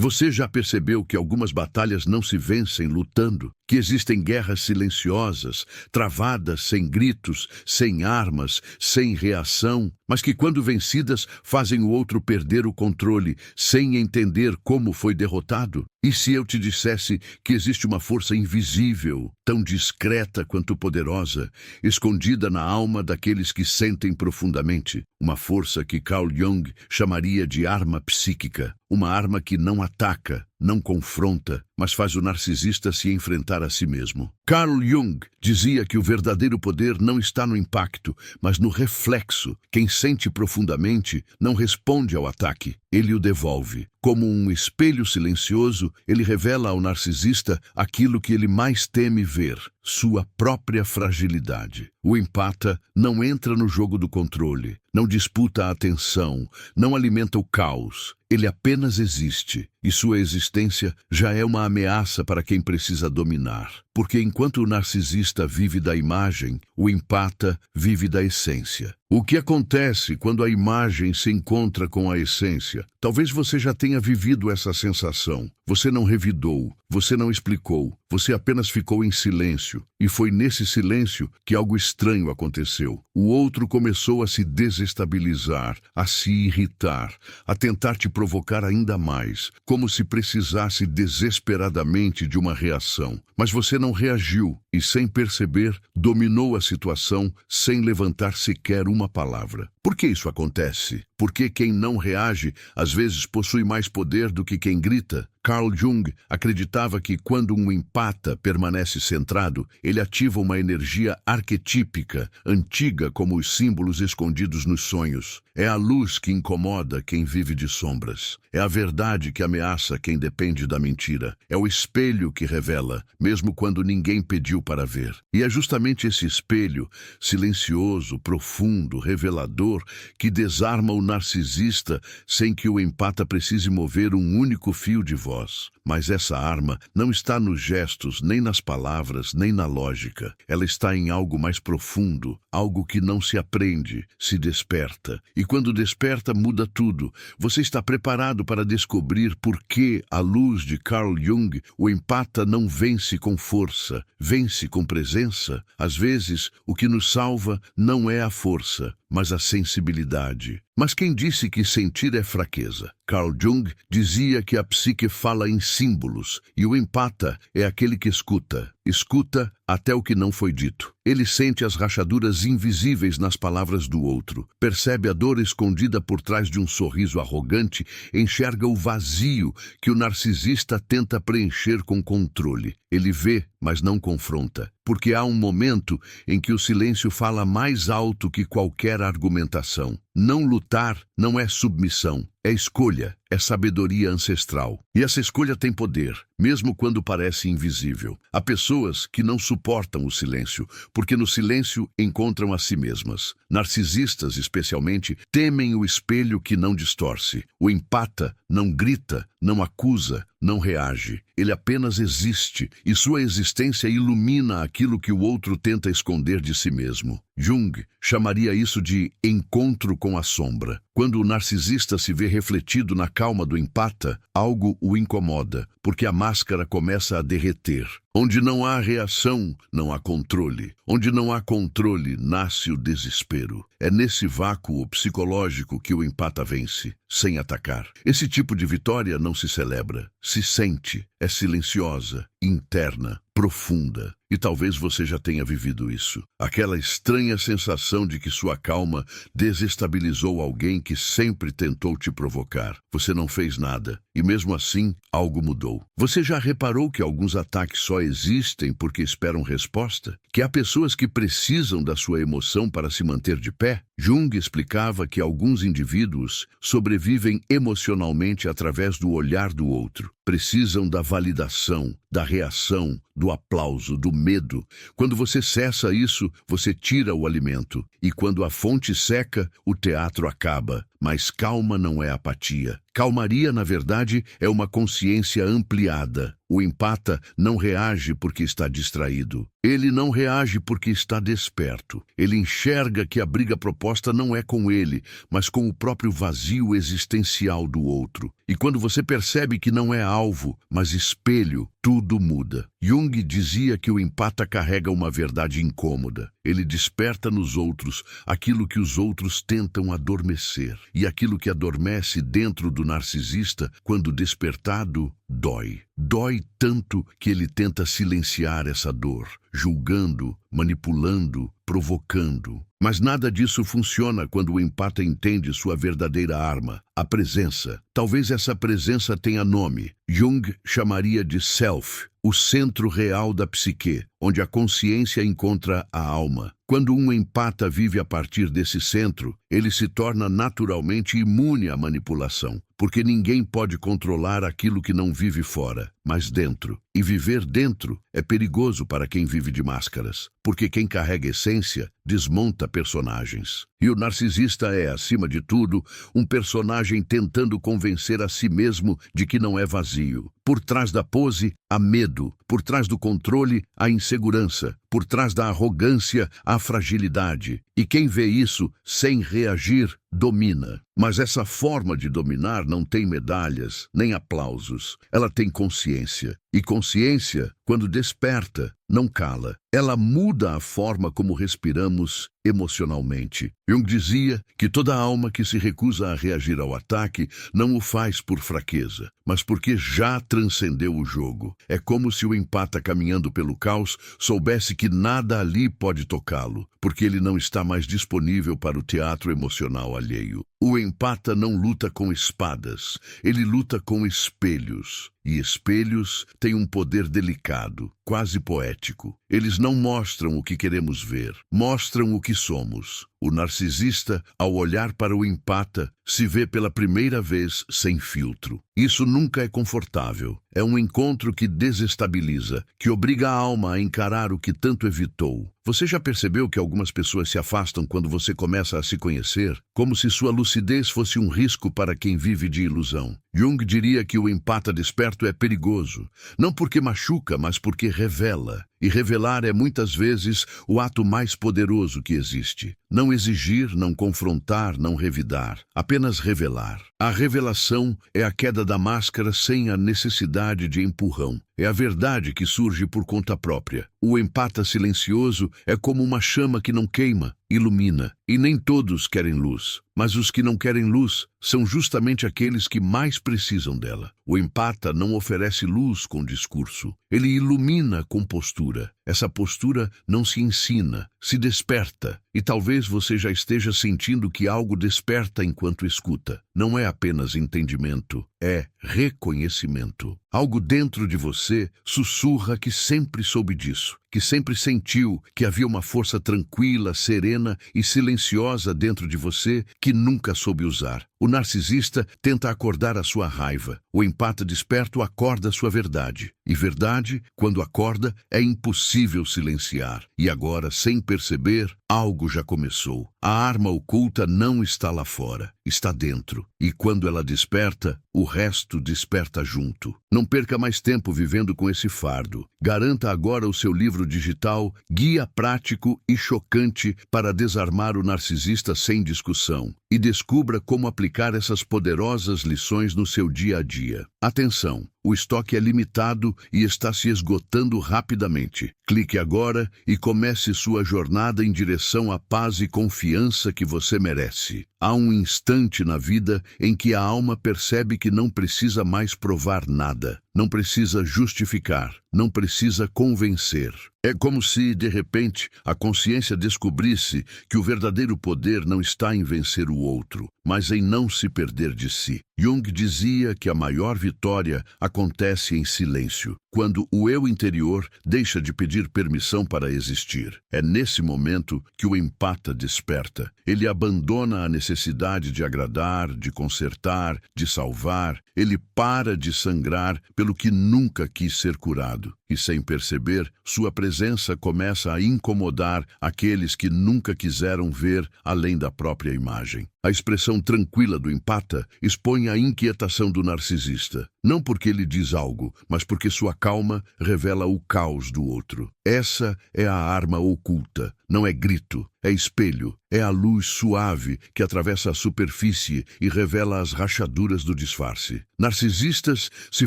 Você já percebeu que algumas batalhas não se vencem lutando? Que existem guerras silenciosas, travadas sem gritos, sem armas, sem reação, mas que quando vencidas fazem o outro perder o controle, sem entender como foi derrotado? E se eu te dissesse que existe uma força invisível, tão discreta quanto poderosa, escondida na alma daqueles que sentem profundamente? Uma força que Carl Jung chamaria de arma psíquica. Uma arma que não ataca, não confronta, mas faz o narcisista se enfrentar a si mesmo. Carl Jung dizia que o verdadeiro poder não está no impacto, mas no reflexo. Quem sente profundamente não responde ao ataque, ele o devolve. Como um espelho silencioso, ele revela ao narcisista aquilo que ele mais teme ver, sua própria fragilidade. O empata não entra no jogo do controle, não disputa a atenção, não alimenta o caos. Ele apenas existe, e sua existência já é uma ameaça para quem precisa dominar. Porque enquanto o narcisista vive da imagem, o empata vive da essência. O que acontece quando a imagem se encontra com a essência? Talvez você já tenha vivido essa sensação. Você não revidou, você não explicou, você apenas ficou em silêncio. E foi nesse silêncio que algo estranho aconteceu. O outro começou a se desestabilizar, a se irritar, a tentar te provocar ainda mais, como se precisasse desesperadamente de uma reação. Mas você não reagiu e, sem perceber, dominou a situação sem levantar sequer uma palavra. Por que isso acontece? Porque quem não reage, às vezes possui mais poder do que quem grita. Carl Jung acreditava que quando um empata permanece centrado, ele ativa uma energia arquetípica, antiga como os símbolos escondidos nos sonhos. É a luz que incomoda quem vive de sombras. É a verdade que ameaça quem depende da mentira. É o espelho que revela, mesmo quando ninguém pediu para ver. E é justamente esse espelho, silencioso, profundo, revelador, que desarma o narcisista sem que o empata precise mover um único fio de voz. Mas essa arma não está nos gestos, nem nas palavras, nem na lógica. Ela está em algo mais profundo, algo que não se aprende, se desperta. E quando desperta, muda tudo. Você está preparado para descobrir por que, à luz de Carl Jung, o empata não vence com força, vence com presença? Às vezes, o que nos salva não é a força, mas a sensibilidade. Mas quem disse que sentir é fraqueza? Carl Jung dizia que a psique fala em símbolos e o empata é aquele que escuta. Escuta até o que não foi dito. Ele sente as rachaduras invisíveis nas palavras do outro, percebe a dor escondida por trás de um sorriso arrogante, enxerga o vazio que o narcisista tenta preencher com controle. Ele vê, mas não confronta, porque há um momento em que o silêncio fala mais alto que qualquer argumentação. Não lutar não é submissão, é escolha, é sabedoria ancestral. E essa escolha tem poder, mesmo quando parece invisível. Há pessoas que não suportam o silêncio, porque no silêncio encontram a si mesmas. Narcisistas, especialmente, temem o espelho que não distorce. O empata não grita, não acusa, não reage. Ele apenas existe, e sua existência ilumina aquilo que o outro tenta esconder de si mesmo. Jung chamaria isso de encontro com a sombra. Quando o narcisista se vê refletido na calma do empata, algo o incomoda, porque a máscara começa a derreter. Onde não há reação, não há controle. Onde não há controle, nasce o desespero. É nesse vácuo psicológico que o empata vence, sem atacar. Esse tipo de vitória não se celebra, se sente, é silenciosa, interna, profunda. E talvez você já tenha vivido isso. Aquela estranha sensação de que sua calma desestabilizou alguém que sempre tentou te provocar. Você não fez nada, e mesmo assim, algo mudou. Você já reparou que alguns ataques só existem porque esperam resposta? Que há pessoas que precisam da sua emoção para se manter de pé? Jung explicava que alguns indivíduos sobrevivem emocionalmente através do olhar do outro. Precisam da validação, da reação, do aplauso, do medo. Quando você cessa isso, você tira o alimento. E quando a fonte seca, o teatro acaba. mas calma não é apatia. Calmaria, na verdade, é uma consciência ampliada. O empata não reage porque está distraído. Ele não reage porque está desperto. Ele enxerga que a briga proposta não é com ele, mas com o próprio vazio existencial do outro. E quando você percebe que não é alvo, mas espelho, tudo muda. Jung dizia que o empata carrega uma verdade incômoda. Ele desperta nos outros aquilo que os outros tentam adormecer. E aquilo que adormece dentro do narcisista, quando despertado, dói. Dói tanto que ele tenta silenciar essa dor, julgando, manipulando, provocando. Mas nada disso funciona quando o empata entende sua verdadeira arma, a presença. Talvez essa presença tenha nome. Jung chamaria de self, o centro real da psique, onde a consciência encontra a alma. Quando um empata vive a partir desse centro, ele se torna naturalmente imune à manipulação, porque ninguém pode controlar aquilo que não vive fora, mas dentro. E viver dentro é perigoso para quem vive de máscaras, porque quem carrega essência desmonta personagens. E o narcisista é, acima de tudo, um personagem tentando convencer a si mesmo de que não é vazio. Por trás da pose, há medo. Por trás do controle, há insegurança. Por trás da arrogância, há fragilidade. E quem vê isso sem reagir, domina. Mas essa forma de dominar não tem medalhas, nem aplausos. Ela tem consciência. E consciência, quando desperta, não cala. Ela muda a forma como respiramos emocionalmente. Jung dizia que toda alma que se recusa a reagir ao ataque não o faz por fraqueza, mas porque já transcendeu o jogo. É como se o empata caminhando pelo caos soubesse que nada ali pode tocá-lo, porque ele não está mais disponível para o teatro emocional alheio. O empata não luta com espadas, ele luta com espelhos. E espelhos têm um poder delicado, quase poético. Eles não mostram o que queremos ver, mostram o que somos. O narcisista, ao olhar para o empata, se vê pela primeira vez sem filtro. Isso nunca é confortável. É um encontro que desestabiliza, que obriga a alma a encarar o que tanto evitou. Você já percebeu que algumas pessoas se afastam quando você começa a se conhecer? Como se sua lucidez fosse um risco para quem vive de ilusão. Jung diria que o empata desperto é perigoso, não porque machuca, mas porque revela. E revelar é muitas vezes o ato mais poderoso que existe. Não exigir, não confrontar, não revidar, apenas revelar. A revelação é a queda da máscara sem a necessidade de empurrão. É a verdade que surge por conta própria. O empata silencioso é como uma chama que não queima, ilumina. E nem todos querem luz, mas os que não querem luz são justamente aqueles que mais precisam dela. O empata não oferece luz com discurso. Ele ilumina com postura. Essa postura não se ensina, se desperta. E talvez você já esteja sentindo que algo desperta enquanto escuta. Não é apenas entendimento, é reconhecimento. Algo dentro de você sussurra que sempre soube disso, que sempre sentiu que havia uma força tranquila, serena e silenciosa dentro de você que nunca soube usar. O narcisista tenta acordar a sua raiva. O empata desperto acorda a sua verdade. E verdade, quando acorda, é impossível silenciar. E agora, sem perceber, algo já começou. A arma oculta não está lá fora, está dentro. E quando ela desperta, o resto desperta junto. Não perca mais tempo vivendo com esse fardo. Garanta agora o seu livro digital, Guia Prático e Chocante para Desarmar o Narcisista Sem Discussão. E descubra como aplicar essas poderosas lições no seu dia a dia. Atenção! O estoque é limitado e está se esgotando rapidamente. Clique agora e comece sua jornada em direção à paz e confiança que você merece. Há um instante na vida em que a alma percebe que não precisa mais provar nada, não precisa justificar, não precisa convencer. É como se, de repente, a consciência descobrisse que o verdadeiro poder não está em vencer o outro, mas em não se perder de si. Jung dizia que a maior vitória acontece em silêncio, quando o eu interior deixa de pedir permissão para existir. É nesse momento que o empata desperta. Ele abandona a necessidade de agradar, de consertar, de salvar. Ele para de sangrar pelo que nunca quis ser curado. E sem perceber, sua presença começa a incomodar aqueles que nunca quiseram ver além da própria imagem. A expressão tranquila do empata expõe a inquietação do narcisista, não porque ele diz algo, mas porque sua calma revela o caos do outro. Essa é a arma oculta, não é grito, é espelho, é a luz suave que atravessa a superfície e revela as rachaduras do disfarce. Narcisistas se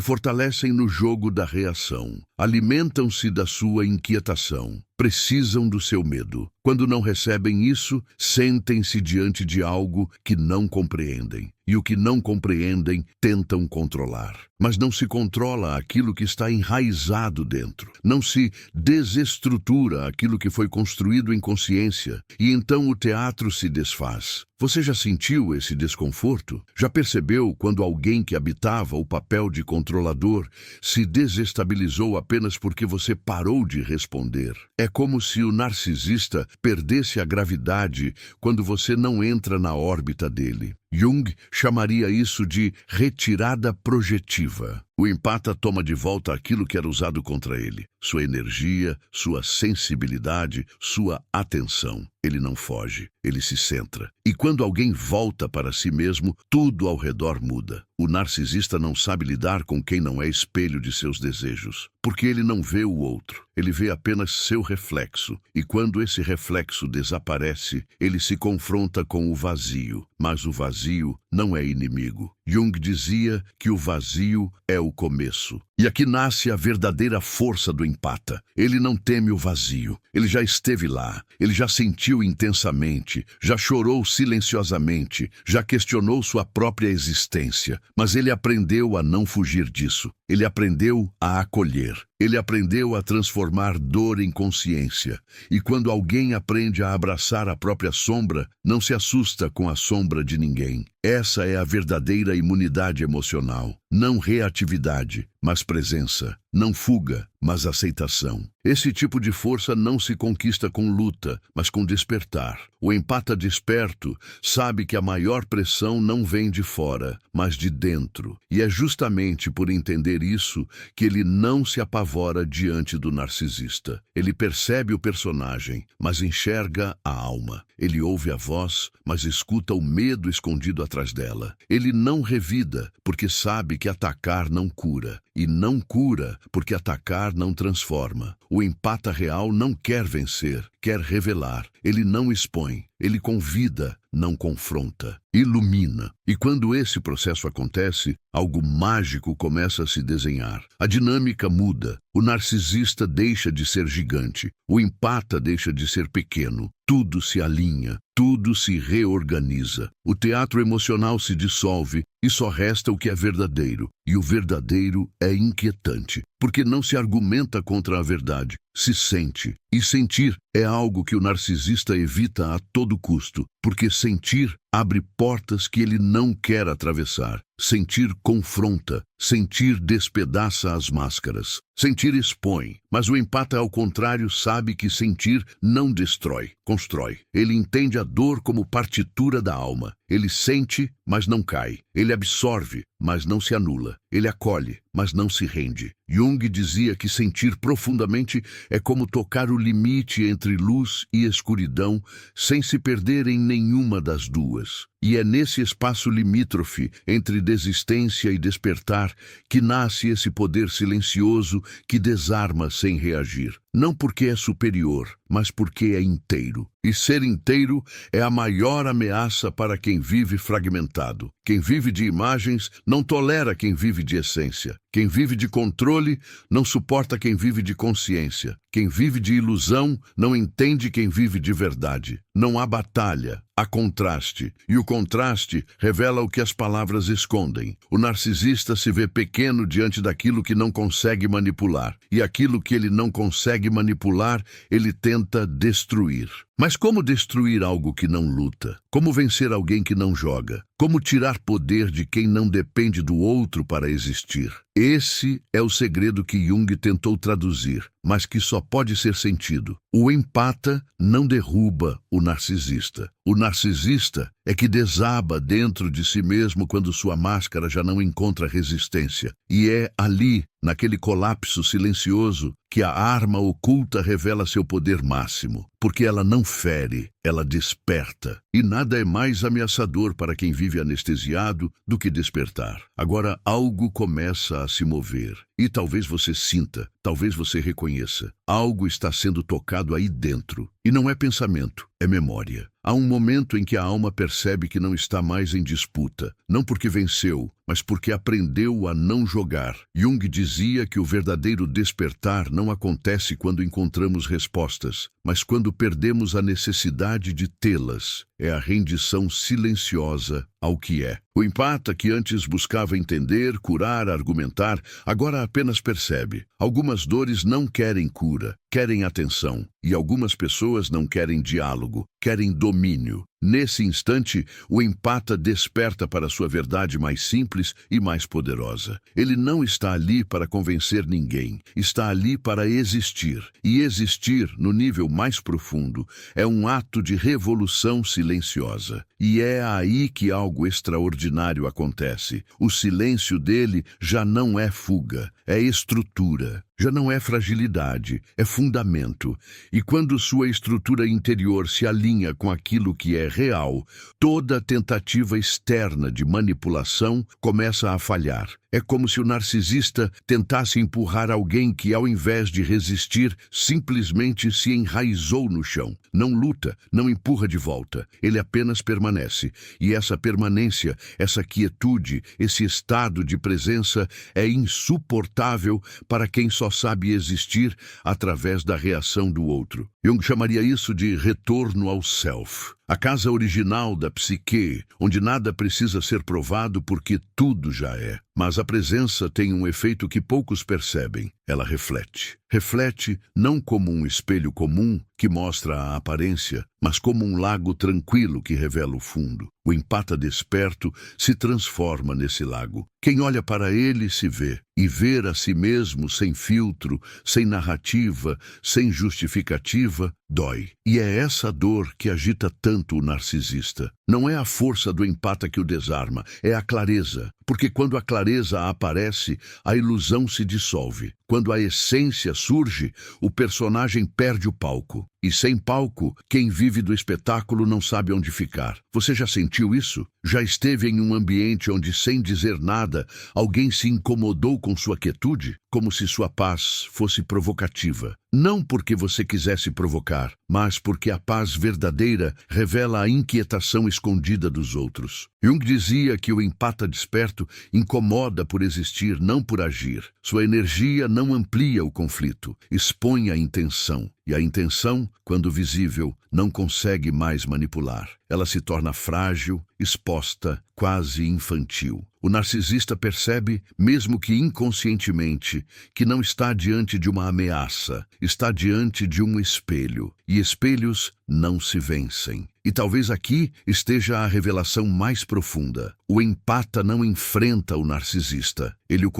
fortalecem no jogo da reação, alimentam-se da sua inquietação, precisam do seu medo. Quando não recebem isso, sentem-se diante de algo que não compreendem. E o que não compreendem, tentam controlar. Mas não se controla aquilo que está enraizado dentro. Não se desestrutura aquilo que foi construído em consciência. E então o teatro se desfaz. Você já sentiu esse desconforto? Já percebeu quando alguém que habitava o papel de controlador se desestabilizou apenas porque você parou de responder? É como se o narcisista perdesse a gravidade quando você não entra na órbita dele. Jung chamaria isso de retirada projetiva. O empata toma de volta aquilo que era usado contra ele, sua energia, sua sensibilidade, sua atenção. Ele não foge, ele se centra. E quando alguém volta para si mesmo, tudo ao redor muda. O narcisista não sabe lidar com quem não é espelho de seus desejos, porque ele não vê o outro, ele vê apenas seu reflexo. E quando esse reflexo desaparece, ele se confronta com o vazio. Mas o vazio não é inimigo. Jung dizia que o vazio é o começo. E aqui nasce a verdadeira força do empata. Ele não teme o vazio. Ele já esteve lá. Ele já sentiu intensamente, já chorou silenciosamente, já questionou sua própria existência. Mas ele aprendeu a não fugir disso. Ele aprendeu a acolher. Ele aprendeu a transformar dor em consciência. E quando alguém aprende a abraçar a própria sombra, não se assusta com a sombra de ninguém. Essa é a verdadeira imunidade emocional. Não reatividade, mas presença. Não fuga, mas aceitação. Esse tipo de força não se conquista com luta, mas com despertar. O empata desperto sabe que a maior pressão não vem de fora, mas de dentro. E é justamente por entender isso que ele não se apavora diante do narcisista. Ele percebe o personagem, mas enxerga a alma. Ele ouve a voz, mas escuta o medo escondido atrás dela. Ele não revida, porque sabe que atacar não cura. E não cura, porque atacar não transforma. O empata real não quer vencer, quer revelar. Ele não expõe, ele convida, não confronta, ilumina. E quando esse processo acontece, algo mágico começa a se desenhar. A dinâmica muda. O narcisista deixa de ser gigante. O empata deixa de ser pequeno. Tudo se alinha, tudo se reorganiza. O teatro emocional se dissolve e só resta o que é verdadeiro. E o verdadeiro é inquietante, porque não se argumenta contra a verdade, se sente. E sentir é algo que o narcisista evita a todo custo, porque sentir abre portas que ele não quer atravessar. Sentir confronta, sentir despedaça as máscaras. Sentir expõe, mas o empata, ao contrário, sabe que sentir não destrói, constrói. Ele entende a dor como partitura da alma. Ele sente, mas não cai. Ele absorve, mas não se anula. Ele acolhe, mas não se rende. Jung dizia que sentir profundamente é como tocar o limite entre luz e escuridão, sem se perder em nenhuma das duas. E é nesse espaço limítrofe entre desistência e despertar que nasce esse poder silencioso que desarma sem reagir. Não porque é superior, mas porque é inteiro. E ser inteiro é a maior ameaça para quem vive fragmentado. Quem vive de imagens não tolera quem vive de essência. Quem vive de controle não suporta quem vive de consciência. Quem vive de ilusão não entende quem vive de verdade. Não há batalha, há contraste. E o contraste revela o que as palavras escondem. O narcisista se vê pequeno diante daquilo que não consegue manipular. E aquilo que ele não consegue manipular, ele tenta destruir. Mas como destruir algo que não luta? Como vencer alguém que não joga? Como tirar poder de quem não depende do outro para existir? Esse é o segredo que Jung tentou traduzir, mas que só pode ser sentido. O empata não derruba o narcisista. O narcisista é que desaba dentro de si mesmo quando sua máscara já não encontra resistência. E é ali, naquele colapso silencioso, que a arma oculta revela seu poder máximo, porque ela não fere, ela desperta. E nada é mais ameaçador para quem vive anestesiado do que despertar. Agora algo começa a se mover, e talvez você sinta, talvez você reconheça. Algo está sendo tocado aí dentro, e não é pensamento, é memória. Há um momento em que a alma percebe que não está mais em disputa, não porque venceu, mas porque aprendeu a não jogar. Jung dizia que o verdadeiro despertar não acontece quando encontramos respostas, mas quando perdemos a necessidade de tê-las. É a rendição silenciosa ao que é. O empata, que antes buscava entender, curar, argumentar, agora apenas percebe. Algumas dores não querem cura, querem atenção. E algumas pessoas não querem diálogo, querem domínio. Nesse instante, o empata desperta para sua verdade mais simples e mais poderosa. Ele não está ali para convencer ninguém, está ali para existir. E existir, no nível mais profundo, é um ato de revolução silenciosa. E é aí que algo extraordinário acontece. O silêncio dele já não é fuga, é estrutura. Já não é fragilidade, é fundamento. E quando sua estrutura interior se alinha com aquilo que é real, toda tentativa externa de manipulação começa a falhar. É como se o narcisista tentasse empurrar alguém que, ao invés de resistir, simplesmente se enraizou no chão. Não luta, não empurra de volta. Ele apenas permanece. E essa permanência, essa quietude, esse estado de presença é insuportável para quem só sabe existir através da reação do outro. Jung chamaria isso de retorno ao self. A casa original da psique, onde nada precisa ser provado porque tudo já é. Mas a presença tem um efeito que poucos percebem. Ela reflete. Reflete não como um espelho comum que mostra a aparência, mas como um lago tranquilo que revela o fundo. O empata desperto se transforma nesse lago. Quem olha para ele se vê, e ver a si mesmo sem filtro, sem narrativa, sem justificativa, dói. E é essa dor que agita tanto o narcisista. Não é a força do empata que o desarma, é a clareza. Porque quando a clareza aparece, a ilusão se dissolve. Quando a essência surge, o personagem perde o palco. E sem palco, quem vive do espetáculo não sabe onde ficar. Você já sentiu isso? Já esteve em um ambiente onde, sem dizer nada, alguém se incomodou com sua quietude? Como se sua paz fosse provocativa. Não porque você quisesse provocar, mas porque a paz verdadeira revela a inquietação escondida dos outros. Jung dizia que o empata desperto incomoda por existir, não por agir. Sua energia não amplia o conflito, expõe a intenção. E a intenção, quando visível, não consegue mais manipular. Ela se torna frágil, exposta, quase infantil. O narcisista percebe, mesmo que inconscientemente, que não está diante de uma ameaça, está diante de um espelho. E espelhos não se vencem. E talvez aqui esteja a revelação mais profunda. O empata não enfrenta o narcisista. Ele o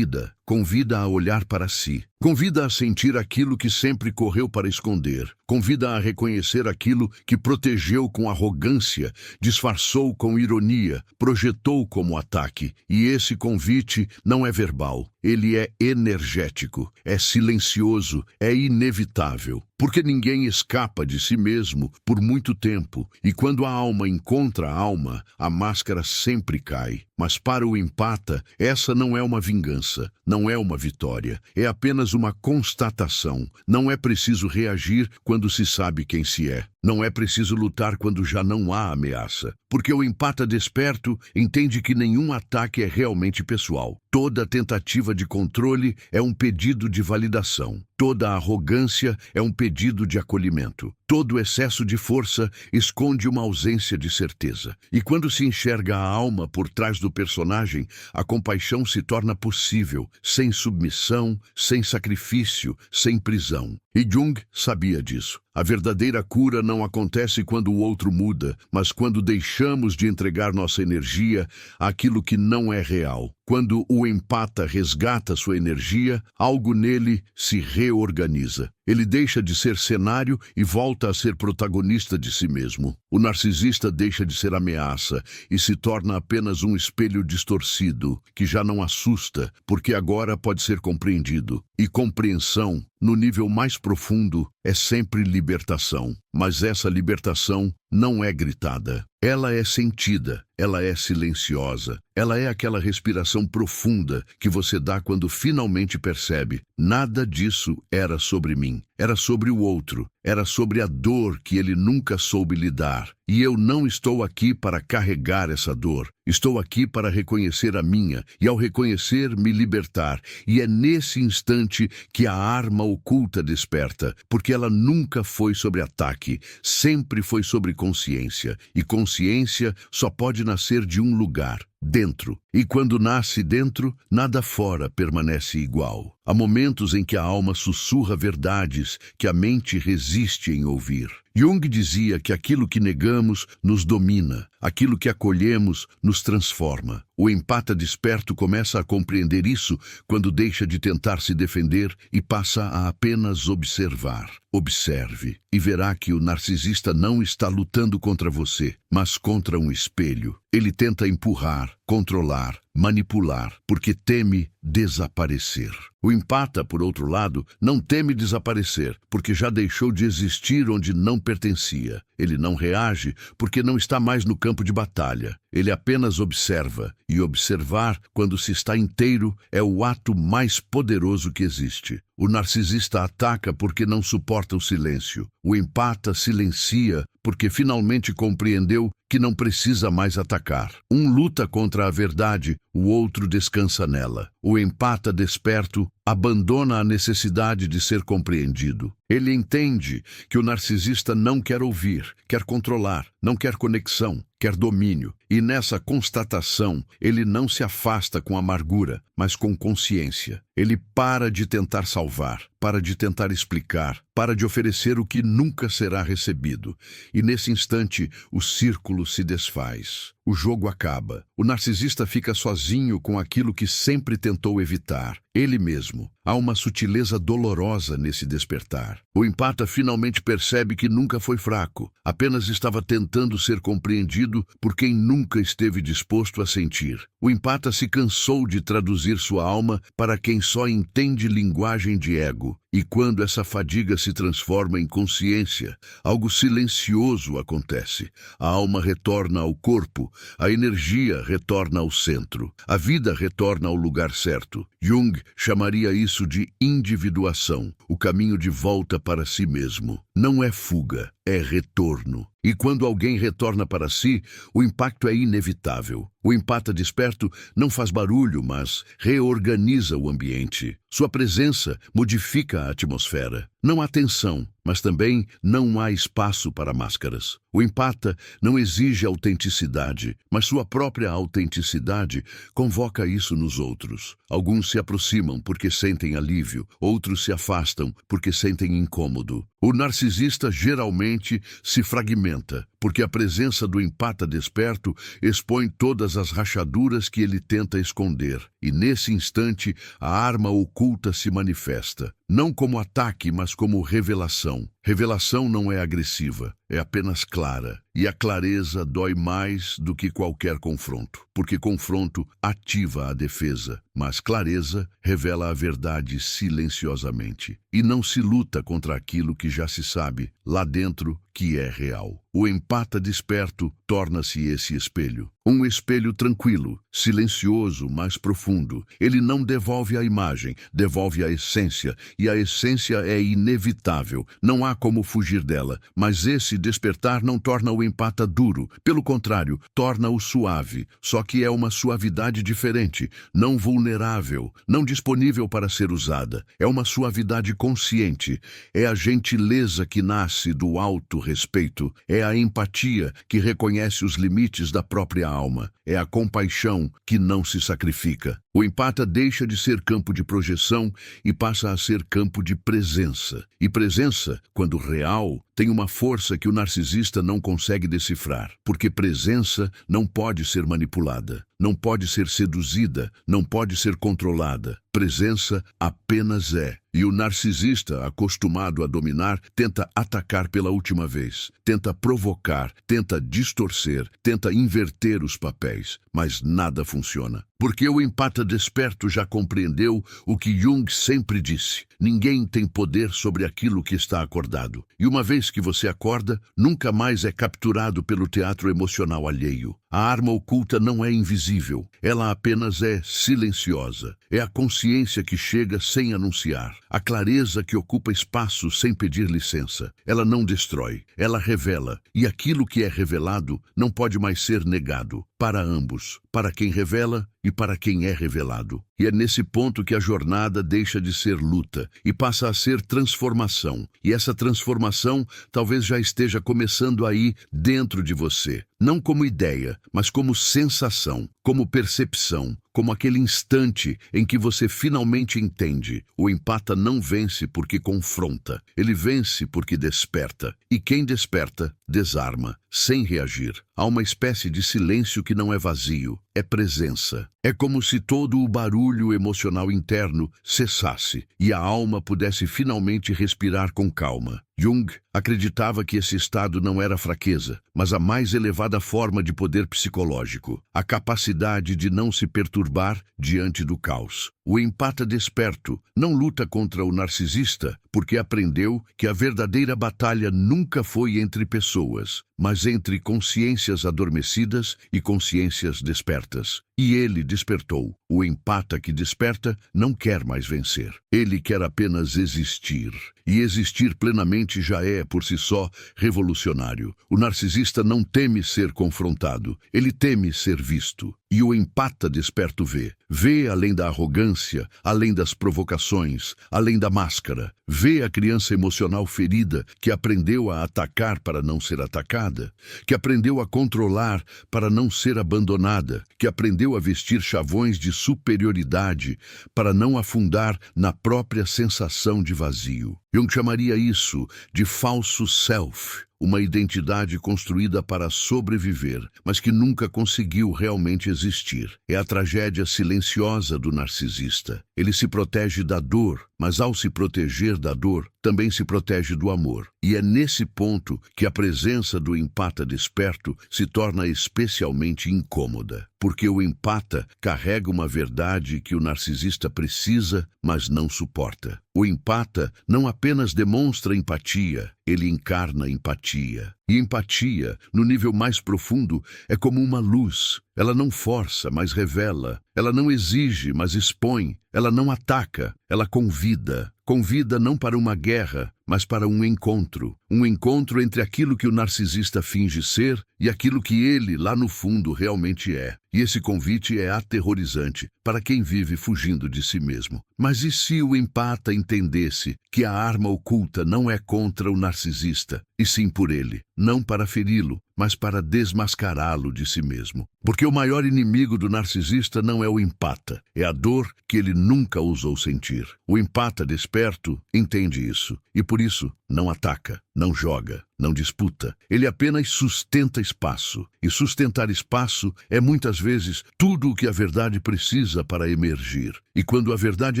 convida a olhar para si. Convida a sentir aquilo que sempre correu para esconder. Convida a reconhecer aquilo que protegeu com arrogância, disfarçou com ironia, projetou como ataque. E esse convite não é verbal. Ele é energético, é silencioso, é inevitável. Porque ninguém escapa de si mesmo por muito tempo. E quando a alma encontra a alma, a máscara sempre cai. Mas para o empata, essa não é uma vingança, não é uma vitória. É apenas uma constatação. Não é preciso reagir quando se sabe quem se é. Não é preciso lutar quando já não há ameaça. Porque o empata desperto entende que nenhum ataque é realmente pessoal. Toda tentativa de controle é um pedido de validação. Toda arrogância é um pedido de acolhimento. Todo excesso de força esconde uma ausência de certeza. E quando se enxerga a alma por trás do personagem, a compaixão se torna possível, sem submissão, sem sacrifício, sem prisão. E Jung sabia disso. A verdadeira cura não acontece quando o outro muda, mas quando deixamos de entregar nossa energia àquilo que não é real. Quando o empata resgata sua energia, algo nele se reorganiza. Ele deixa de ser cenário e volta a ser protagonista de si mesmo. O narcisista deixa de ser ameaça e se torna apenas um espelho distorcido, que já não assusta, porque agora pode ser compreendido. E compreensão, no nível mais profundo, é sempre libertação. Mas essa libertação não é gritada. Ela é sentida, ela é silenciosa. Ela é aquela respiração profunda que você dá quando finalmente percebe: nada disso era sobre mim, era sobre o outro, era sobre a dor que ele nunca soube lidar. E eu não estou aqui para carregar essa dor. Estou aqui para reconhecer a minha e, ao reconhecer, me libertar. E é nesse instante que a arma oculta desperta, porque ela nunca foi sobre ataque, sempre foi sobre consciência. E consciência só pode nascer de um lugar: dentro. E quando nasce dentro, nada fora permanece igual. Há momentos em que a alma sussurra verdades que a mente resiste em ouvir. Jung dizia que aquilo que negamos nos domina, aquilo que acolhemos nos transforma. O empata desperto começa a compreender isso quando deixa de tentar se defender e passa a apenas observar. Observe e verá que o narcisista não está lutando contra você, mas contra um espelho. Ele tenta empurrar, controlar, manipular, porque teme desaparecer. O empata, por outro lado, não teme desaparecer, porque já deixou de existir onde não pertencia. Ele não reage porque não está mais no campo de batalha. Ele apenas observa, e observar, quando se está inteiro, é o ato mais poderoso que existe. O narcisista ataca porque não suporta o silêncio. O empata silencia porque finalmente compreendeu que não precisa mais atacar. Um luta contra a verdade, o outro descansa nela. O empata desperto abandona a necessidade de ser compreendido. Ele entende que o narcisista não quer ouvir, quer controlar, não quer conexão, quer domínio. E nessa constatação, ele não se afasta com amargura, mas com consciência. Ele para de tentar salvar, para de tentar explicar, para de oferecer o que nunca será recebido. E nesse instante, o círculo se desfaz. O jogo acaba. O narcisista fica sozinho com aquilo que sempre tentou evitar, ele mesmo. Há uma sutileza dolorosa nesse despertar. O empata finalmente percebe que nunca foi fraco, apenas estava tentando ser compreendido por quem nunca esteve disposto a sentir. O empata se cansou de traduzir sua alma para quem só entende linguagem de ego. E quando essa fadiga se transforma em consciência, algo silencioso acontece. A alma retorna ao corpo, a energia retorna ao centro, a vida retorna ao lugar certo. Jung chamaria isso de individuação, o caminho de volta para si mesmo. Não é fuga, é retorno. E quando alguém retorna para si, o impacto é inevitável. O empata desperto não faz barulho, mas reorganiza o ambiente. Sua presença modifica a atmosfera. Não há tensão, mas também não há espaço para máscaras. O empata não exige autenticidade, mas sua própria autenticidade convoca isso nos outros. Alguns se aproximam porque sentem alívio, outros se afastam porque sentem incômodo. O narcisista geralmente se fragmenta, porque a presença do empata desperto expõe todas as rachaduras que ele tenta esconder. E nesse instante, a arma oculta se manifesta. Não como ataque, mas como revelação. Revelação não é agressiva, é apenas clara. E a clareza dói mais do que qualquer confronto, porque confronto ativa a defesa, mas clareza revela a verdade silenciosamente. E não se luta contra aquilo que já se sabe, lá dentro, que é real. O empata desperto torna-se esse espelho. Um espelho tranquilo, silencioso, mas profundo. Ele não devolve a imagem, devolve a essência, e a essência é inevitável. Não há como fugir dela, mas esse despertar não torna o empata duro. Pelo contrário, torna-o suave, só que é uma suavidade diferente, não vulnerável, não disponível para ser usada. É uma suavidade consciente. É a gentileza que nasce do auto-respeito. É a empatia que reconhece os limites da própria alma. É a compaixão que não se sacrifica. O empata deixa de ser campo de projeção e passa a ser campo de presença. E presença, quando real, tem uma força que o narcisista não consegue decifrar, porque presença não pode ser manipulada. não pode ser seduzida, não pode ser controlada. Presença apenas é. E o narcisista, acostumado a dominar, tenta atacar pela última vez, tenta provocar, tenta distorcer, tenta inverter os papéis, mas nada funciona. Porque o empata desperto já compreendeu o que Jung sempre disse: ninguém tem poder sobre aquilo que está acordado. E uma vez que você acorda, nunca mais é capturado pelo teatro emocional alheio. A arma oculta não é invisível, ela apenas é silenciosa. É a consciência que chega sem anunciar, a clareza que ocupa espaço sem pedir licença. Ela não destrói, ela revela, e aquilo que é revelado não pode mais ser negado, para ambos, para quem revela e para quem é revelado. E é nesse ponto que a jornada deixa de ser luta e passa a ser transformação. E essa transformação talvez já esteja começando aí dentro de você. Não como ideia, mas como sensação, como percepção, como aquele instante em que você finalmente entende. O empata não vence porque confronta, ele vence porque desperta. E quem desperta, desarma, sem reagir. Há uma espécie de silêncio que não é vazio, é presença. É como se todo o barulho emocional interno cessasse e a alma pudesse finalmente respirar com calma. Jung acreditava que esse estado não era fraqueza, mas a mais elevada forma de poder psicológico, a capacidade de não se perturbar diante do caos. O empata desperto não luta contra o narcisista porque aprendeu que a verdadeira batalha nunca foi entre pessoas, mas entre consciências adormecidas e consciências despertas. E ele despertou. O empata que desperta não quer mais vencer. Ele quer apenas existir. E existir plenamente já é, por si só, revolucionário. O narcisista não teme ser confrontado. Ele teme ser visto. E o empata desperto vê. Vê além da arrogância, além das provocações, além da máscara. Vê a criança emocional ferida que aprendeu a atacar para não ser atacada, que aprendeu a controlar para não ser abandonada, que aprendeu a vestir chavões de superioridade para não afundar na própria sensação de vazio. Jung chamaria isso de falso self, uma identidade construída para sobreviver, mas que nunca conseguiu realmente existir. É a tragédia silenciosa do narcisista. Ele se protege da dor, mas ao se proteger da dor, também se protege do amor. E é nesse ponto que a presença do empata desperto se torna especialmente incômoda, porque o empata carrega uma verdade que o narcisista precisa, mas não suporta. O empata não apenas demonstra empatia, ele encarna empatia. E empatia, no nível mais profundo, é como uma luz. Ela não força, mas revela. Ela não exige, mas expõe. Ela não ataca, ela convida. Convida não para uma guerra, mas para um encontro. Um encontro entre aquilo que o narcisista finge ser e aquilo que ele, lá no fundo, realmente é. E esse convite é aterrorizante para quem vive fugindo de si mesmo. Mas e se o empata entendesse que a arma oculta não é contra o narcisista, e sim por ele, não para feri-lo, mas para desmascará-lo de si mesmo? Porque o maior inimigo do narcisista não é o empata, é a dor que ele nunca ousou sentir. O empata desperto entende isso, e por isso não ataca, não joga, não disputa. Ele apenas sustenta espaço. E sustentar espaço é muitas vezes tudo o que a verdade precisa para emergir. E quando a verdade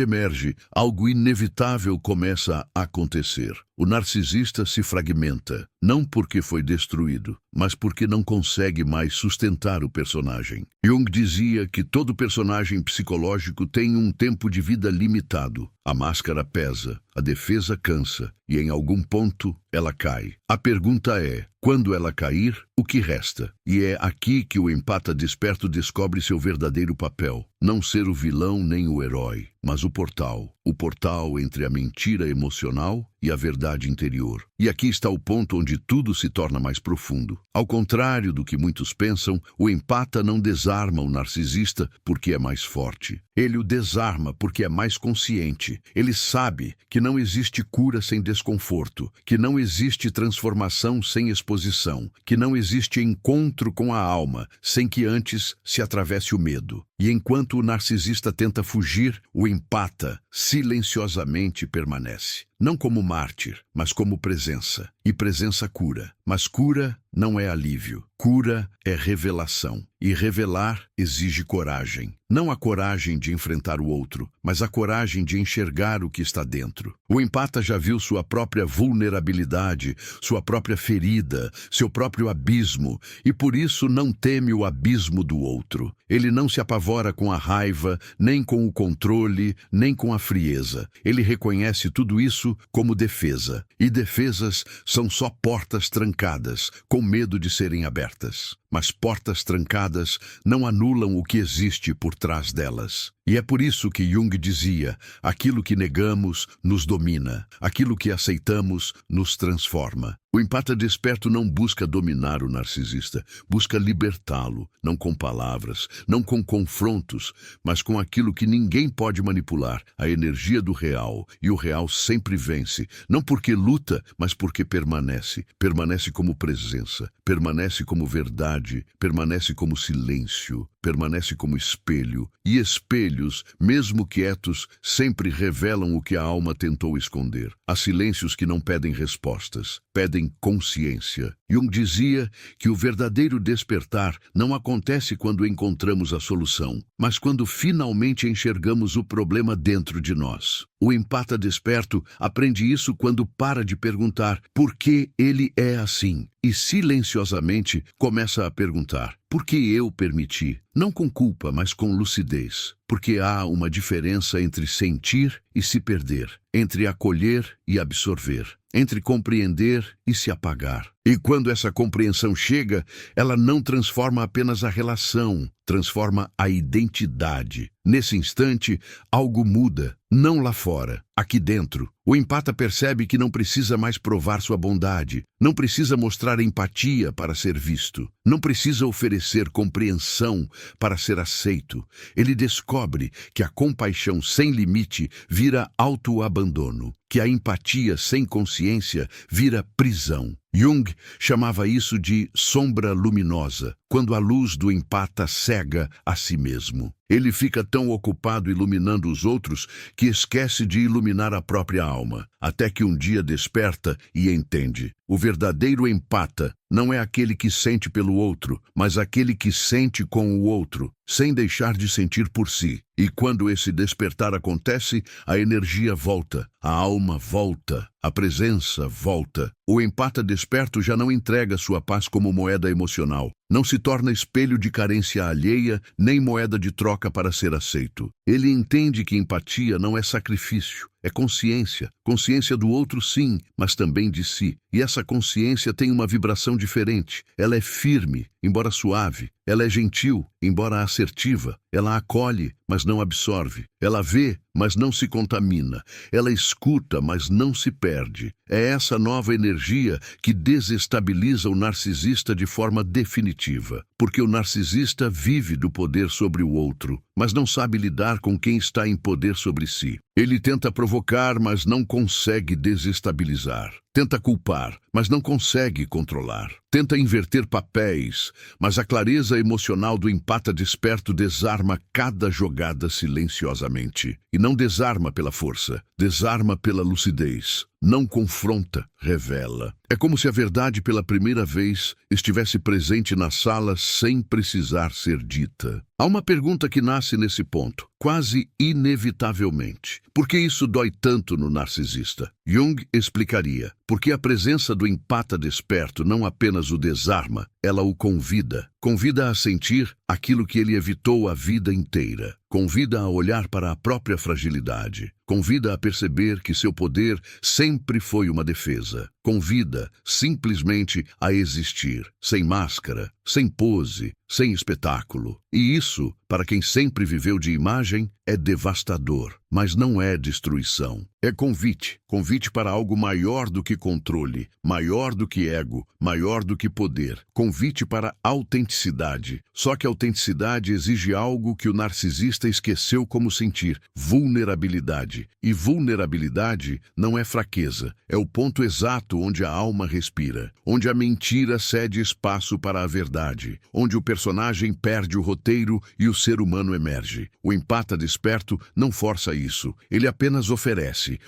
emerge, algo inevitável começa a acontecer. O narcisista se fragmenta, não porque foi destruído, mas porque não consegue mais sustentar o personagem. Jung dizia que todo personagem psicológico tem um tempo de vida limitado. A máscara pesa, a defesa cansa, e em algum ponto ela cai. A pergunta é: quando ela cair, o que resta? E é aqui que o empata desperto descobre seu verdadeiro papel. Não ser o vilão nem o herói, mas o portal. O portal entre a mentira emocional e a verdade interior. E aqui está o ponto onde tudo se torna mais profundo. Ao contrário do que muitos pensam, o empata não desarma o narcisista porque é mais forte. Ele o desarma porque é mais consciente. Ele sabe que não existe cura sem desconforto, que não existe transformação sem exposição, que não existe encontro com a alma sem que antes se atravesse o medo. E enquanto o narcisista tenta fugir, o empata silenciosamente permanece. Não como mártir, mas como presença. E presença cura. Mas cura não é alívio. Cura é revelação. E revelar exige coragem. Não a coragem de enfrentar o outro, mas a coragem de enxergar o que está dentro. O empata já viu sua própria vulnerabilidade, sua própria ferida, seu próprio abismo, e por isso não teme o abismo do outro. Ele não se apavora com a raiva, nem com o controle, nem com a frieza. Ele reconhece tudo isso como defesa. E defesas são só portas trancadas, com medo de serem abertas. Mas portas trancadas não anulam o que existe por trás delas. E é por isso que Jung dizia: aquilo que negamos nos domina, aquilo que aceitamos nos transforma. O empata desperto não busca dominar o narcisista, busca libertá-lo, não com palavras, não com confrontos, mas com aquilo que ninguém pode manipular, a energia do real. E o real sempre vence, não porque luta, mas porque permanece. Permanece como presença, permanece como verdade, permanece como silêncio, permanece como espelho. E espelhos, mesmo quietos, sempre revelam o que a alma tentou esconder. Há silêncios que não pedem respostas, pedem consciência. Jung dizia que o verdadeiro despertar não acontece quando encontramos a solução, mas quando finalmente enxergamos o problema dentro de nós. O empata desperto aprende isso quando para de perguntar por que ele é assim e silenciosamente começa a perguntar: por que eu permiti? Não com culpa, mas com lucidez. Porque há uma diferença entre sentir e se perder, entre acolher e absorver, entre compreender e se apagar. E quando essa compreensão chega, ela não transforma apenas a relação, transforma a identidade. Nesse instante, algo muda, não lá fora, aqui dentro. O empata percebe que não precisa mais provar sua bondade, não precisa mostrar empatia para ser visto, não precisa oferecer compreensão para ser aceito. Ele descobre que a compaixão sem limite vira autoabandono, que a empatia sem consciência vira prisão. Jung chamava isso de sombra luminosa, quando a luz do empata cega a si mesmo. Ele fica tão ocupado iluminando os outros que esquece de iluminar a própria alma, até que um dia desperta e entende. O verdadeiro empata não é aquele que sente pelo outro, mas aquele que sente com o outro, sem deixar de sentir por si. E quando esse despertar acontece, a energia volta, a alma volta, a presença volta. O empata desperto já não entrega sua paz como moeda emocional. Não se torna espelho de carência alheia, nem moeda de troca para ser aceito. Ele entende que empatia não é sacrifício, é consciência. Consciência do outro, sim, mas também de si. E essa consciência tem uma vibração diferente. Ela é firme, embora suave. Ela é gentil, embora assertiva. Ela acolhe, mas não absorve. Ela vê, mas não se contamina. Ela escuta, mas não se perde. É essa nova energia que desestabiliza o narcisista de forma definitiva. Porque o narcisista vive do poder sobre o outro, mas não sabe lidar com quem está em poder sobre si. Ele tenta provocar, mas não consegue desestabilizar. Tenta culpar, mas não consegue controlar. Tenta inverter papéis, mas a clareza emocional do empata desperto desarma cada jogada silenciosamente. E não desarma pela força, desarma pela lucidez. Não confronta, revela. É como se a verdade pela primeira vez estivesse presente na sala sem precisar ser dita. Há uma pergunta que nasce nesse ponto, quase inevitavelmente. Por que isso dói tanto no narcisista? Jung explicaria: porque a presença do empata desperto não apenas o desarma, ela o convida. Convida a sentir aquilo que ele evitou a vida inteira. Convida a olhar para a própria fragilidade. Convida a perceber que seu poder sempre foi uma defesa. Convida simplesmente a existir, sem máscara, sem pose, sem espetáculo. E isso, para quem sempre viveu de imagem, é devastador, mas não é destruição. É convite, convite para algo maior do que controle, maior do que ego, maior do que poder. Convite para autenticidade. Só que a autenticidade exige algo que o narcisista esqueceu como sentir: vulnerabilidade. E vulnerabilidade não é fraqueza, é o ponto exato onde a alma respira, onde a mentira cede espaço para a verdade, onde o personagem perde o roteiro e o ser humano emerge. O empata desperto não força isso. Ele apenas oferece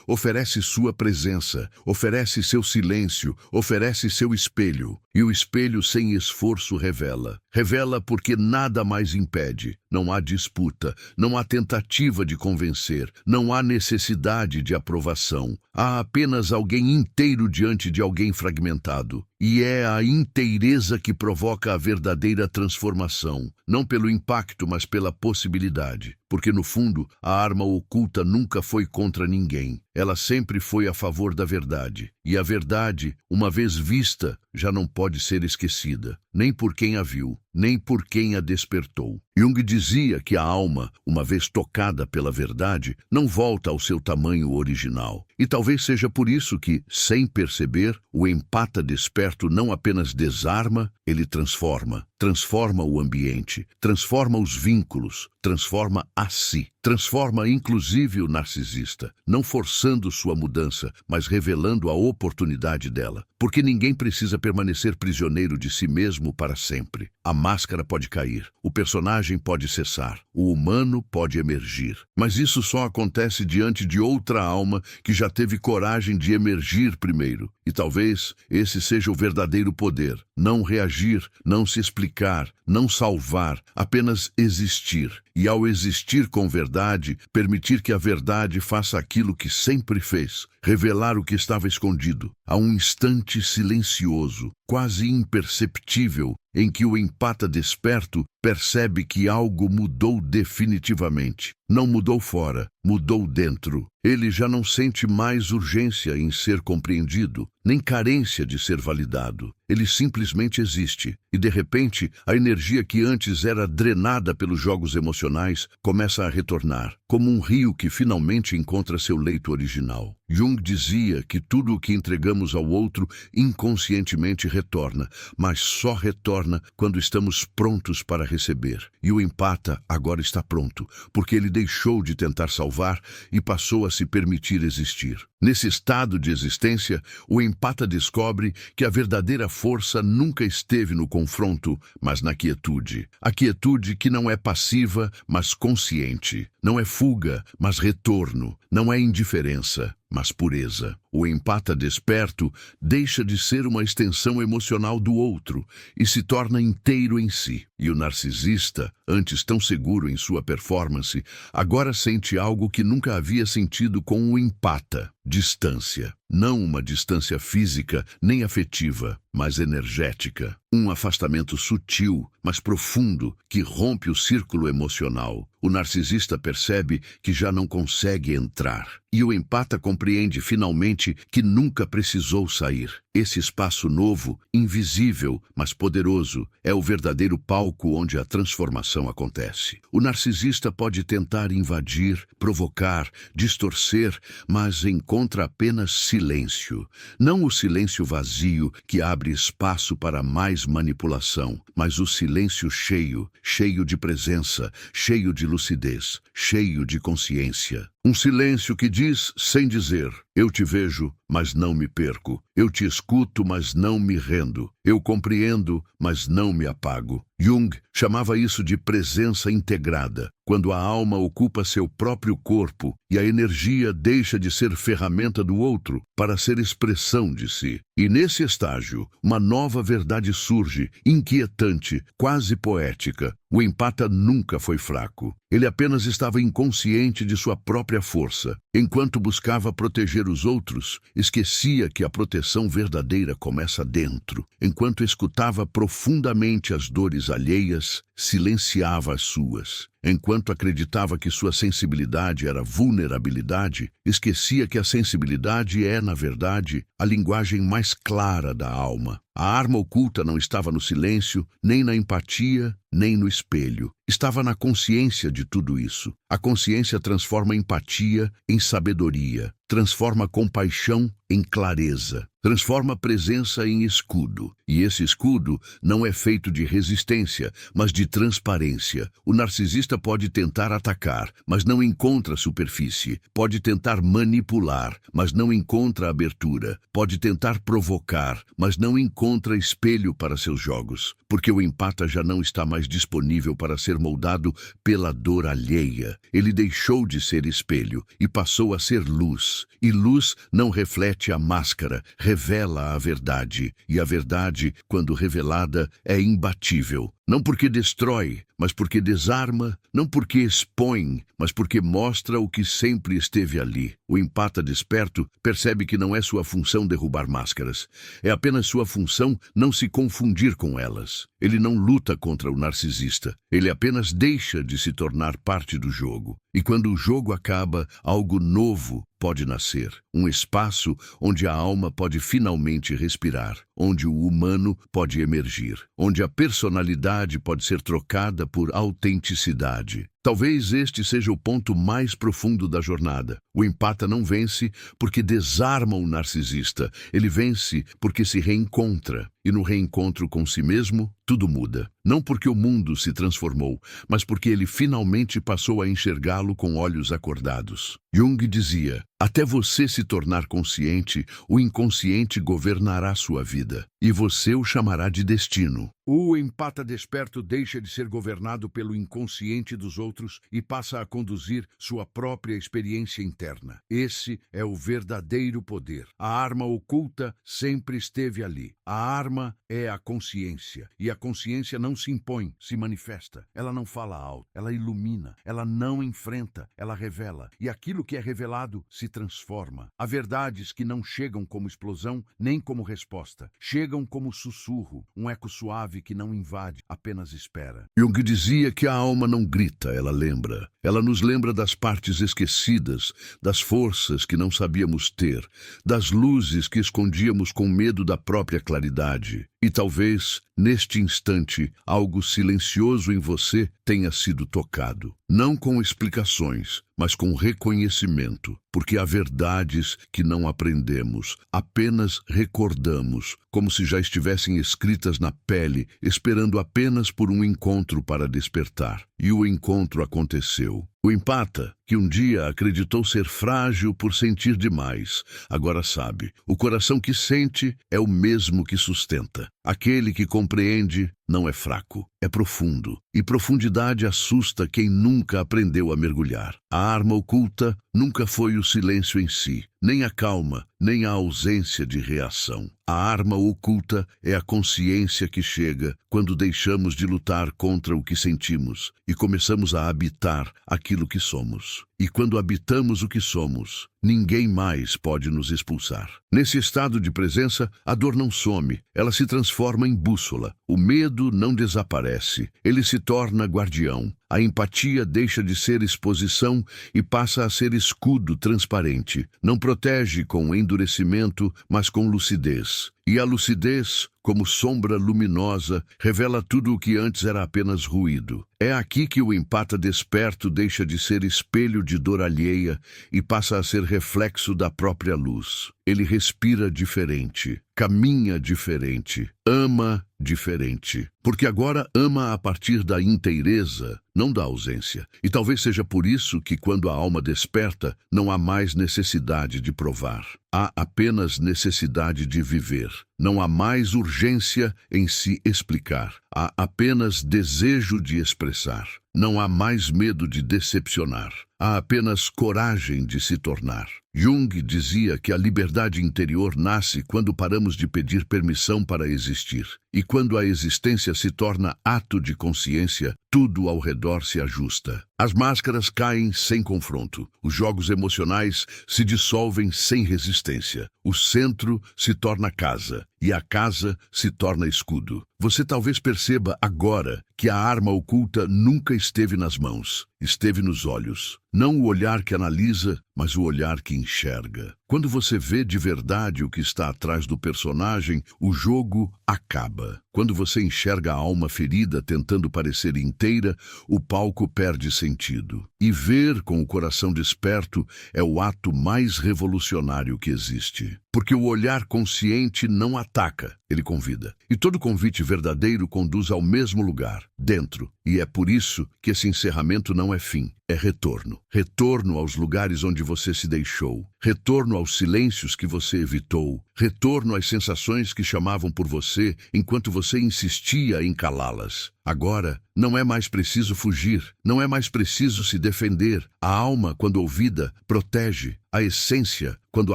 sua presença, oferece seu silêncio, oferece seu espelho. E o espelho sem esforço revela. Revela porque nada mais impede. Não há disputa, não há tentativa de convencer, não há necessidade de aprovação. Há apenas alguém inteiro diante de alguém fragmentado. E é a inteireza que provoca a verdadeira transformação, não pelo impacto, mas pela possibilidade. Porque, no fundo, a arma oculta nunca foi contra ninguém. Ela sempre foi a favor da verdade. E a verdade, uma vez vista, já não pode ser esquecida, nem por quem a viu, nem por quem a despertou. Jung dizia que a alma, uma vez tocada pela verdade, não volta ao seu tamanho original. E talvez seja por isso que, sem perceber, o empata desperto não apenas desarma, ele transforma. Transforma o ambiente, transforma os vínculos, transforma a si. Transforma inclusive o narcisista, não forçando sua mudança, mas revelando a oportunidade dela. Porque ninguém precisa permanecer prisioneiro de si mesmo para sempre. A máscara pode cair, o personagem pode cessar, o humano pode emergir. Mas isso só acontece diante de outra alma que já teve coragem de emergir primeiro. E talvez esse seja o verdadeiro poder. Não reagir, não se explicar, não salvar, apenas existir. E ao existir com verdade, permitir que a verdade faça aquilo que sempre fez, revelar o que estava escondido. Há um instante silencioso, quase imperceptível, em que o empata desperto percebe que algo mudou definitivamente. Não mudou fora, mudou dentro. Ele já não sente mais urgência em ser compreendido, nem carência de ser validado. Ele simplesmente existe. E, de repente, a energia que antes era drenada pelos jogos emocionais começa a retornar, como um rio que finalmente encontra seu leito original. Jung dizia que tudo o que entregamos ao outro inconscientemente retorna, mas só retorna quando estamos prontos para receber. E o empata agora está pronto, porque ele deixou de tentar salvar e passou a se permitir existir. Nesse estado de existência, o empata descobre que a verdadeira força nunca esteve no confronto, mas na quietude. A quietude que não é passiva, mas consciente. Não é fuga, mas retorno. Não é indiferença, mas pureza. O empata desperto deixa de ser uma extensão emocional do outro e se torna inteiro em si. E o narcisista, antes tão seguro em sua performance, agora sente algo que nunca havia sentido com o empata: distância. Não uma distância física nem afetiva, mas energética. Um afastamento sutil, mas profundo, que rompe o círculo emocional. O narcisista percebe que já não consegue entrar. E o empata compreende finalmente que nunca precisou sair. Esse espaço novo, invisível, mas poderoso, é o verdadeiro palco onde a transformação acontece. O narcisista pode tentar invadir, provocar, distorcer, mas encontra apenas silêncio. Não o silêncio vazio que abre espaço para mais manipulação, mas o silêncio cheio, cheio de presença, cheio de lucidez, cheio de consciência. Um silêncio que diz sem dizer: eu te vejo, mas não me perco. Eu te escuto, mas não me rendo. Eu compreendo, mas não me apago. Jung chamava isso de presença integrada, quando a alma ocupa seu próprio corpo e a energia deixa de ser ferramenta do outro para ser expressão de si. E nesse estágio, uma nova verdade surge, inquietante, quase poética. O empata nunca foi fraco. Ele apenas estava inconsciente de sua própria força. Enquanto buscava proteger os outros, esquecia que a proteção verdadeira começa dentro. Enquanto escutava profundamente as dores alheias, silenciava as suas. Enquanto acreditava que sua sensibilidade era vulnerabilidade, esquecia que a sensibilidade é, na verdade, a linguagem mais clara da alma. A arma oculta não estava no silêncio, nem na empatia, nem no espelho. Estava na consciência de tudo isso. A consciência transforma empatia em sabedoria, transforma compaixão em clareza. Transforma presença em escudo. E esse escudo não é feito de resistência, mas de transparência. O narcisista pode tentar atacar, mas não encontra superfície. Pode tentar manipular, mas não encontra abertura. Pode tentar provocar, mas não encontra espelho para seus jogos. Porque o empata já não está mais disponível para ser moldado pela dor alheia. Ele deixou de ser espelho e passou a ser luz. E luz não reflete a máscara, revela a verdade, e a verdade, quando revelada, é imbatível. Não porque destrói, mas porque desarma, não porque expõe, mas porque mostra o que sempre esteve ali. O empata desperto percebe que não é sua função derrubar máscaras. É apenas sua função não se confundir com elas. Ele não luta contra o narcisista. Ele apenas deixa de se tornar parte do jogo. E quando o jogo acaba, algo novo pode nascer. Um espaço onde a alma pode finalmente respirar, onde o humano pode emergir, onde a personalidade pode ser trocada por autenticidade. Talvez este seja o ponto mais profundo da jornada. O empata não vence porque desarma o narcisista. Ele vence porque se reencontra. E no reencontro com si mesmo, tudo muda. Não porque o mundo se transformou, mas porque ele finalmente passou a enxergá-lo com olhos acordados. Jung dizia: até você se tornar consciente, o inconsciente governará sua vida, e você o chamará de destino. O empata desperto deixa de ser governado pelo inconsciente dos outros e passa a conduzir sua própria experiência interna. Esse é o verdadeiro poder. A arma oculta sempre esteve ali. A arma é a consciência, e a consciência não se impõe, se manifesta. Ela não fala alto, ela ilumina, ela não enfrenta, ela revela. E aquilo que é revelado se transforma. Há verdades que não chegam como explosão, nem como resposta. Chegam como sussurro, um eco suave que não invade, apenas espera. Jung dizia que a alma não grita, ela lembra. Ela nos lembra das partes esquecidas, das forças que não sabíamos ter, das luzes que escondíamos com medo da própria claridade. E talvez, neste instante, algo silencioso em você tenha sido tocado. Não com explicações, mas com reconhecimento. Porque há verdades que não aprendemos, apenas recordamos, como se já estivessem escritas na pele, esperando apenas por um encontro para despertar. E o encontro aconteceu. O empata, que um dia acreditou ser frágil por sentir demais, agora sabe, o coração que sente é o mesmo que sustenta. Aquele que compreende não é fraco, é profundo. E profundidade assusta quem nunca aprendeu a mergulhar. A arma oculta nunca foi o silêncio em si, nem a calma, nem a ausência de reação. A arma oculta é a consciência que chega quando deixamos de lutar contra o que sentimos e começamos a habitar aquilo que somos. E quando habitamos o que somos, ninguém mais pode nos expulsar. Nesse estado de presença, a dor não some, ela se transforma em bússola. O medo não desaparece, ele se torna guardião. A empatia deixa de ser exposição e passa a ser escudo transparente. Não protege com endurecimento, mas com lucidez. E a lucidez, como sombra luminosa, revela tudo o que antes era apenas ruído. É aqui que o empata desperto deixa de ser espelho de dor alheia e passa a ser reflexo da própria luz. Ele respira diferente, caminha diferente, ama diferente. Porque agora ama a partir da inteireza, não da ausência. E talvez seja por isso que quando a alma desperta, não há mais necessidade de provar. Há apenas necessidade de viver. Não há mais urgência em se explicar. Há apenas desejo de expressar. Não há mais medo de decepcionar. Há apenas coragem de se tornar. Jung dizia que a liberdade interior nasce quando paramos de pedir permissão para existir. E quando a existência se torna ato de consciência, tudo ao redor se ajusta. As máscaras caem sem confronto. Os jogos emocionais se dissolvem sem resistência. O centro se torna casa e a casa se torna escudo. Você talvez perceba agora que a arma oculta nunca esteve nas mãos, esteve nos olhos. Não o olhar que analisa, mas o olhar que enxerga. Quando você vê de verdade o que está atrás do personagem, o jogo acaba. Quando você enxerga a alma ferida tentando parecer inteira, o palco perde sentido. E ver com o coração desperto é o ato mais revolucionário que existe. Porque o olhar consciente não ataca, ele convida. E todo convite verdadeiro conduz ao mesmo lugar, dentro. E é por isso que esse encerramento não é fim, é retorno. Retorno aos lugares onde você se deixou. Retorno aos silêncios que você evitou. Retorno às sensações que chamavam por você enquanto você insistia em calá-las. Agora, não é mais preciso fugir, não é mais preciso se defender. A alma, quando ouvida, protege. A essência, quando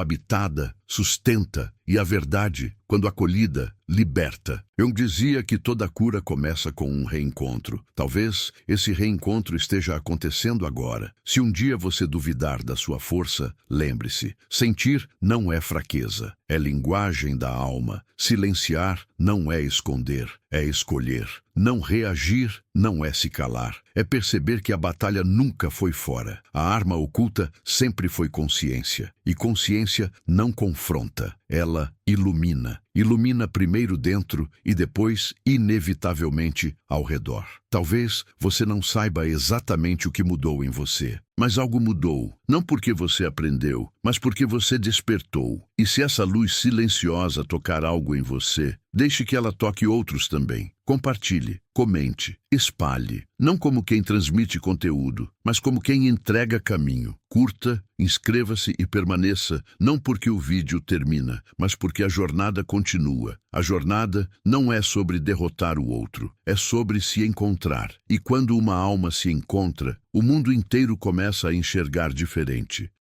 habitada, sustenta. E a verdade, quando acolhida, liberta. Eu dizia que toda cura começa com um reencontro. Talvez esse reencontro esteja acontecendo agora. Se um dia você duvidar da sua força, lembre-se, sentir não é fraqueza, é linguagem da alma. Silenciar não é esconder, é escolher. Não reagir não é se calar, é perceber que a batalha nunca foi fora. A arma oculta sempre foi consciência, e consciência não confronta, ela ilumina. Ilumina primeiro dentro e depois, inevitavelmente, ao redor. Talvez você não saiba exatamente o que mudou em você, mas algo mudou, não porque você aprendeu, mas porque você despertou. E se essa luz silenciosa tocar algo em você, deixe que ela toque outros também. Compartilhe, comente, espalhe, não como quem transmite conteúdo, mas como quem entrega caminho. Curta, inscreva-se e permaneça, não porque o vídeo termina, mas porque a jornada continua. A jornada não é sobre derrotar o outro, é sobre se encontrar. E quando uma alma se encontra, o mundo inteiro começa a enxergar diferente.